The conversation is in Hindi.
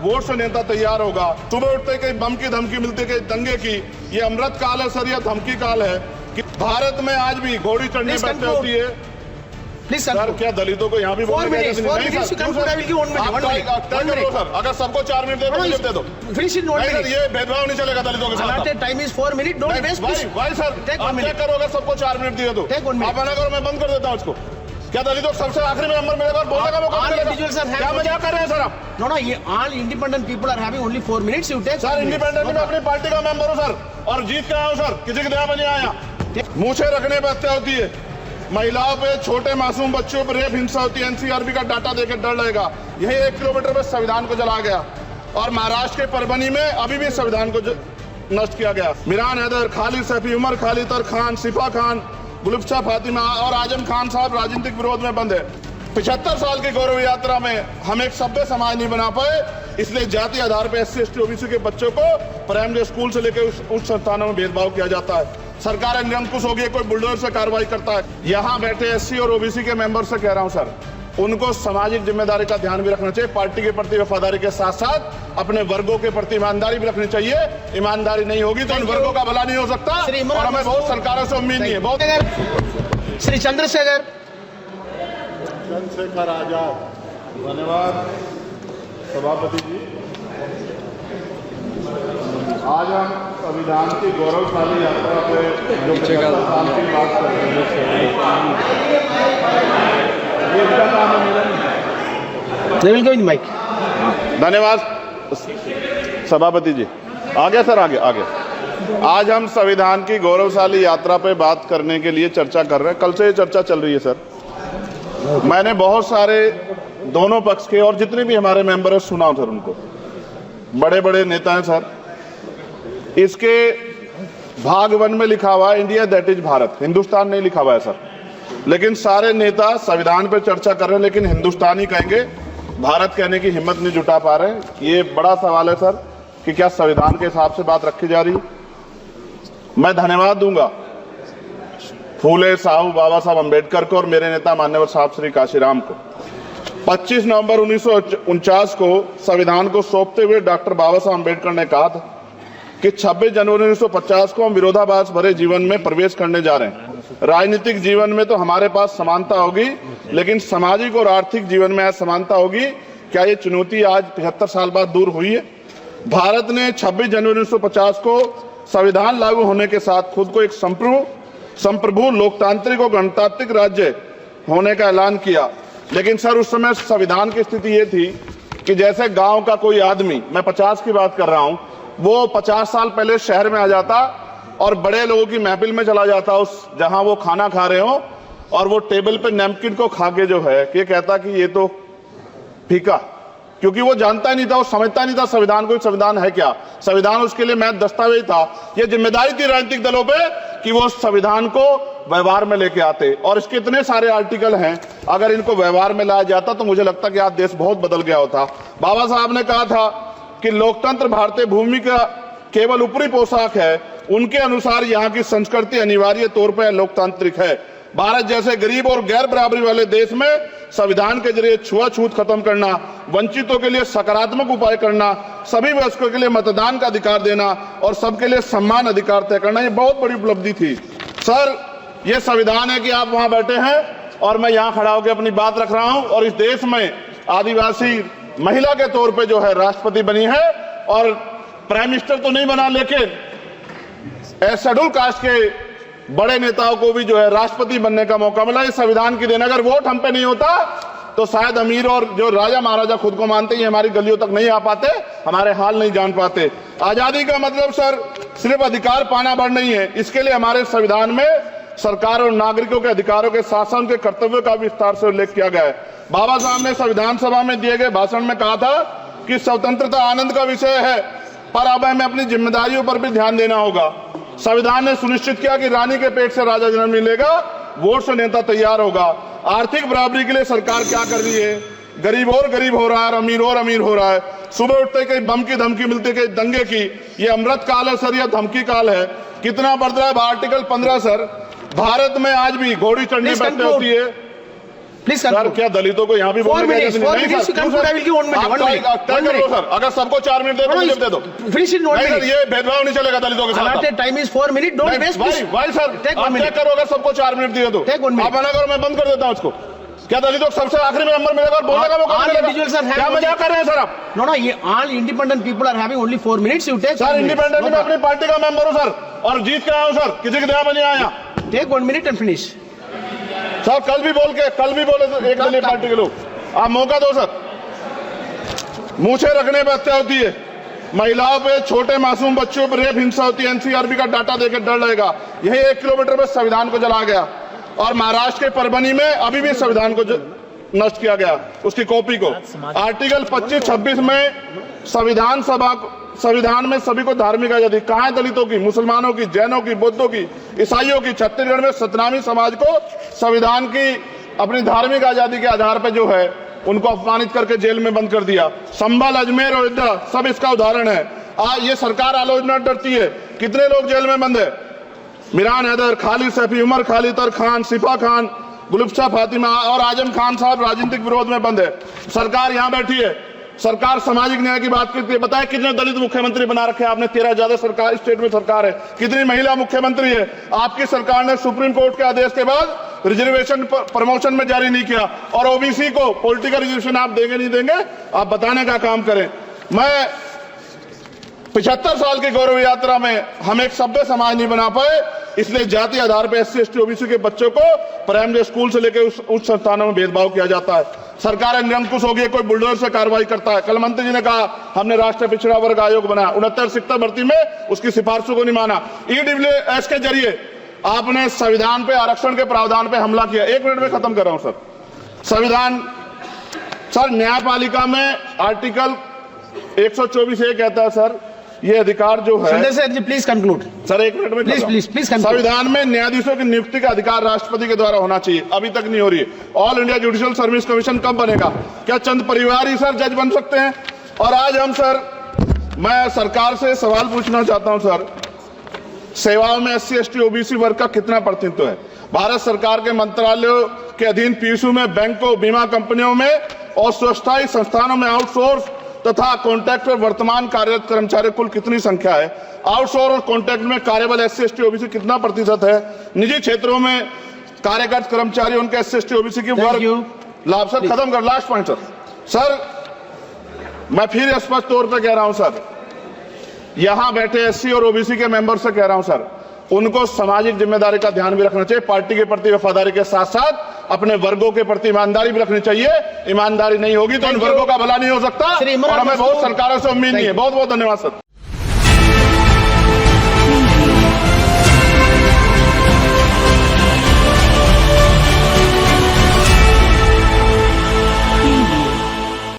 वोट से नेता तैयार होगा। सुबह उठते कहीं बम की धमकी मिलती, कहीं दंगे की। ये अमृत काल है सर, यह धमकी काल है कि भारत में आज भी घोड़ी चढ़ने पर होती है। सर क्या दलितों को यहाँ भी बोलने का नहीं सर? अगर सबको 4 मिनट दे दो, ये भेदभाव नहीं चलेगा दलितों के साथ। Time is 4 minute, don't waste. भाई सर आप चेक करो, अगर सबको 4 मिनट दिए तो आप मना करो, मैं बंद कर देता हूँ इसको। क्या दलितों को सबसे आखिरी में नंबर मिलेगा, बोलने का मौका मिलेगा? क्या मजाक कर रहे हैं सर आप? नो, ये all independent people are having only 4 minutes. You take sir independent में अपनी पार्टी का मेंबर हूँ सर, और जीत के आया हूँ सर, किसी की दया में नहीं आया। मूछे रखने पर हत्या होती है, महिलाओं पे, छोटे मासूम बच्चों पर रेप हिंसा होती है। एनसीआरबी का डाटा देकर डर लगेगा। यही 1 किलोमीटर में संविधान को जला गया, और महाराष्ट्र के परभनी में अभी भी संविधान को नष्ट किया गया। मिरान हैदर, खालिद सैफी, उमर खालिद खान, सिफा खान, गुलफ्शा फातिमा और आजम खान साहब राजनीतिक विरोध में बंद है। 75 साल की गौरव यात्रा में हम एक सभ्य समाज नहीं बना पाए, इसलिए जाति आधार पर SC ST OBC के बच्चों को प्राइमरी स्कूल से लेकर उच्च संस्थानों में भेदभाव किया जाता है। सरकार निरंकुश हो गई, कोई बुलडोजर से कार्रवाई करता है। यहाँ बैठे SC और OBC के मेंबर से कह रहा हूँ सर, उनको सामाजिक जिम्मेदारी का ध्यान भी रखना चाहिए। पार्टी के प्रति वफादारी के साथ साथ अपने वर्गों के प्रति ईमानदारी भी रखनी चाहिए। ईमानदारी नहीं होगी तो इन वर्गों का भला नहीं हो सकता, और हमें बहुत सरकारों से उम्मीद नहीं है। बहुत श्री चंद्रशेखर आजाद, धन्यवाद सभापति जी। आज हम संविधान की गौरवशाली यात्रा पे जो 75 साल की बात कर रहे हैं, ये इनका काम है मेरा। धन्यवाद सभापति जी। आगे सर, आगे। आज हम संविधान की गौरवशाली यात्रा पे बात करने के लिए चर्चा कर रहे हैं। कल से ये चर्चा चल रही है सर। मैंने बहुत सारे दोनों पक्ष के और जितने भी हमारे मेंबर हैं सुना सर, उनको बड़े बड़े नेता हैं सर। इसके भाग 1 में लिखा हुआ है India that is Bharat, Hindustan नहीं लिखा हुआ है सर। लेकिन सारे नेता संविधान पर चर्चा कर रहे हैं, लेकिन हिंदुस्तान ही कहेंगे, भारत कहने की हिम्मत नहीं जुटा पा रहे हैं। ये बड़ा सवाल है सर कि क्या संविधान के हिसाब से बात रखी जा रही है। मैं धन्यवाद दूंगा फूले साहू बाबा साहब अम्बेडकर को और मेरे नेता मान्यवर साहब श्री काशीराम को। 25 नवंबर 1949 को संविधान को सौंपते हुए डॉक्टर बाबा साहब अम्बेडकर ने कहा था कि 26 जनवरी 1950 को हम विरोधाभास भरे जीवन में प्रवेश करने जा रहे हैं। राजनीतिक जीवन में तो हमारे पास समानता होगी, लेकिन सामाजिक और आर्थिक जीवन में असमानता होगी। क्या ये चुनौती आज 75 साल बाद दूर हुई है? भारत ने 26 जनवरी 1950 को संविधान लागू होने के साथ खुद को एक संप्रभु लोकतांत्रिक और गणतांत्रिक राज्य होने का ऐलान किया। लेकिन सर उस समय संविधान की स्थिति ये थी कि जैसे गांव का कोई आदमी, मैं 50 की बात कर रहा हूं, वो 50 साल पहले शहर में आ जाता और बड़े लोगों की महफिल में चला जाता, उस जहां वो खाना खा रहे हो, और वो टेबल पे नैपकिन को खा के जो है ये कहता कि ये तो फीका, क्योंकि वो जानता नहीं था, वो समझता नहीं था संविधान को, संविधान है क्या। संविधान उसके लिए महज दस्तावेज था। ये जिम्मेदारी थी राजनीतिक दलों पे कि वो संविधान को व्यवहार में लेके आते, और इसके इतने सारे आर्टिकल हैं, अगर इनको व्यवहार में लाया जाता तो मुझे लगता कि आज देश बहुत बदल गया होता। बाबा साहब ने कहा था कि लोकतंत्र भारतीय भूमि का केवल ऊपरी पोशाक है, उनके अनुसार यहाँ की संस्कृति अनिवार्य तौर पर लोकतांत्रिक है। भारत जैसे गरीब और गैर बराबरी वाले देश में संविधान के जरिए छुआछूत खत्म करना, वंचितों के लिए सकारात्मक उपाय करना, सभी वयस्कों के लिए मतदान का अधिकार देना और सबके लिए सम्मान अधिकार तय करना, ये बहुत बड़ी उपलब्धि थी सर। ये संविधान है कि आप वहां बैठे हैं और मैं यहाँ खड़ा होकर अपनी बात रख रहा हूं, और इस देश में आदिवासी महिला के तौर पे जो है राष्ट्रपति बनी है, और प्राइम मिनिस्टर तो नहीं बना, लेकिन शेड्यूल कास्ट के बड़े नेताओं को भी जो है राष्ट्रपति बनने का मौका मिला। इस संविधान की देन, अगर वोट हम पे नहीं होता तो शायद अमीर और जो राजा महाराजा खुद को मानते हैं हमारी गलियों तक नहीं आ पाते, हमारे हाल नहीं जान पाते। आजादी का मतलब सर सिर्फ अधिकार पाना भर नहीं है, इसके लिए हमारे संविधान में सरकार और नागरिकों के अधिकारों के शासन के कर्तव्यों का विस्तार से उल्लेख किया गया है। बाबा साहब ने संविधान सभा में दिए गए भाषण में कहा था कि स्वतंत्रता आनंद का विषय है, पर अब हमें अपनी जिम्मेदारियों पर भी ध्यान देना होगा। संविधान ने सुनिश्चित किया कि रानी के पेट से राजा जन्म नहीं लेगा, वोट से नेता तैयार होगा। आर्थिक बराबरी के लिए सरकार क्या कर रही है? गरीब और गरीब हो रहा है, अमीर और अमीर हो रहा है। सुबह उठते कहीं बम की धमकी मिलती, कहीं दंगे की। ये अमृत काल है सर, यह धमकी काल है। कितना बढ़ रहा है आर्टिकल 15 सर। भारत में आज भी घोड़ी चढ़ने पर होती है। Please sir conclude. क्या दलितों को यहाँ भी 4 बोलने की minutes. इजाजत 4 नहीं? minutes to नहीं, conclude. I will give 1 minute. आप 1 minute. तय 1 करो minute. सर, अगर सबको 4 मिनट दे तो मुझे दे दो। Finish in 1 नहीं सर, minute. ये भेदभाव नहीं चलेगा दलितों के साथ। Allotted time is 4 minutes. Don't waste. भाई भाई सर, Take 1 आप तय minute. करो, अगर सबको 4 मिनट दिए तो Take 1 minute. आप मना करो, मैं बंद कर देता हूँ इसको। क्या दलितों को सबसे आखिरी में नंबर मिलेगा और बोलने का मौका All मिलेगा? individuals are having क्या मजाक कर रहे हैं सर आप? No, no. All independent people are having only 4 minutes. You take. Sir 1 minute. Independent में अपनी पार्टी का मेंबर हूँ सर, और जीत के आया हूँ सर, किसी के दया में नहीं आया। Take 1 minute and finish. Sir कल भी बोले तो एक दलीय पार्टी के लोग, आप मौका दो सर। मूछे रखने पर हत्या होती है, महिलाओं पे, छोटे मासूम बच्चों पर रेप हिंसा होती है, एनसीआरबी का डाटा देकर डर लगेगा। यही 1 किलोमीटर में संविधान को जला गया, और महाराष्ट्र के परभनी में अभी भी संविधान को नष्ट किया गया, उसकी कॉपी को। आर्टिकल 25-26 में संविधान में सभी को धार्मिक आजादी, कहाँ है दलितों की, मुसलमानों की, जैनों की, बौद्धों की, ईसाइयों की? छत्तीसगढ़ में सतनामी समाज को संविधान की अपनी धार्मिक आजादी के आधार पर जो है उनको अपमानित करके जेल में बंद कर दिया। संभल, अजमेर, अयोध्या सब इसका उदाहरण है। आज ये सरकार आलोचना डरती है, कितने लोग जेल में बंद है? मिरान हैदर, खालिद सैफी, उमर खालिद खान, सिफा खान, गुलफ्शा फातिमा और आजम खान साहब राजनीतिक विरोध में बंद है। सरकार यहाँ बैठी है, सरकार सामाजिक न्याय की बात करती है। बताए कितने दलित मुख्यमंत्री बना रखे हैं आपने? 13 ज्यादा सरकार स्टेट में सरकार है। कितनी महिला मुख्यमंत्री है? आपकी सरकार ने सुप्रीम कोर्ट के आदेश के बाद रिजर्वेशन प्रमोशन में जारी नहीं किया, और ओबीसी को पॉलिटिकल रिजर्वेशन आप देंगे नहीं देंगे, आप बताने का काम करें। मैं 75 साल की गौरव यात्रा में हम एक सभ्य समाज नहीं बना पाए, इसलिए जाति आधार पर SC ST OBC के बच्चों को प्राइमरी स्कूल से लेकर उच्च संस्थानों में भेदभाव किया जाता है। सरकार निरंकुश हो गई, कोई बुलडोजर से कार्रवाई करता है। कल मंत्री जी ने कहा हमने राष्ट्रीय पिछड़ा वर्ग आयोग बनाया, 69 शिक्षक भर्ती में उसकी सिफारिशों को नहीं माना। EWS के जरिए आपने संविधान पे, आरक्षण के प्रावधान पे हमला किया। 1 मिनट में खत्म कर रहा हूं सर। संविधान सर, न्यायपालिका में आर्टिकल 124 ये कहता है सर, ये अधिकार जो है। Sunday sir, please conclude. Sir 1 minute में Please conclude. संविधान में न्यायाधीशों की नियुक्ति का अधिकार राष्ट्रपति के द्वारा होना चाहिए, अभी तक नहीं हो रही है। All India judicial service commission कब बनेगा? क्या चंद परिवार ही सर जज बन सकते हैं? और आज हम सर, मैं सरकार से सवाल पूछना चाहता हूं सर, सेवाओं में SC ST OBC वर्ग का कितना प्रतिनिधित्व है? भारत सरकार के मंत्रालयों के अधीन PSU में, बैंकों, बीमा कंपनियों में और स्वशासी संस्थानों में आउटसोर्स तथा कॉन्ट्रैक्ट पर वर्तमान कार्यरत कर्मचारी कुल कितनी संख्या है? आउटसोर्स और कॉन्ट्रैक्ट में कार्यबल SC ST OBC कितना प्रतिशत है? निजी क्षेत्रों में कार्यरत कर्मचारी, उनके SC ST OBC की वर्ग लाभ। सर खत्म कर, लास्ट पॉइंट सर, मैं फिर स्पष्ट तौर पर कह रहा हूं सर, यहां बैठे SC और OBC के मेंबर से कह रहा हूं सर, उनको सामाजिक जिम्मेदारी का ध्यान भी रखना चाहिए। पार्टी के प्रति वफादारी के साथ साथ अपने वर्गों के प्रति ईमानदारी भी रखनी चाहिए। ईमानदारी नहीं होगी तो उन वर्गों का भला नहीं हो सकता, और हमें बहुत सरकारों से उम्मीद नहीं है। बहुत बहुत धन्यवाद सर।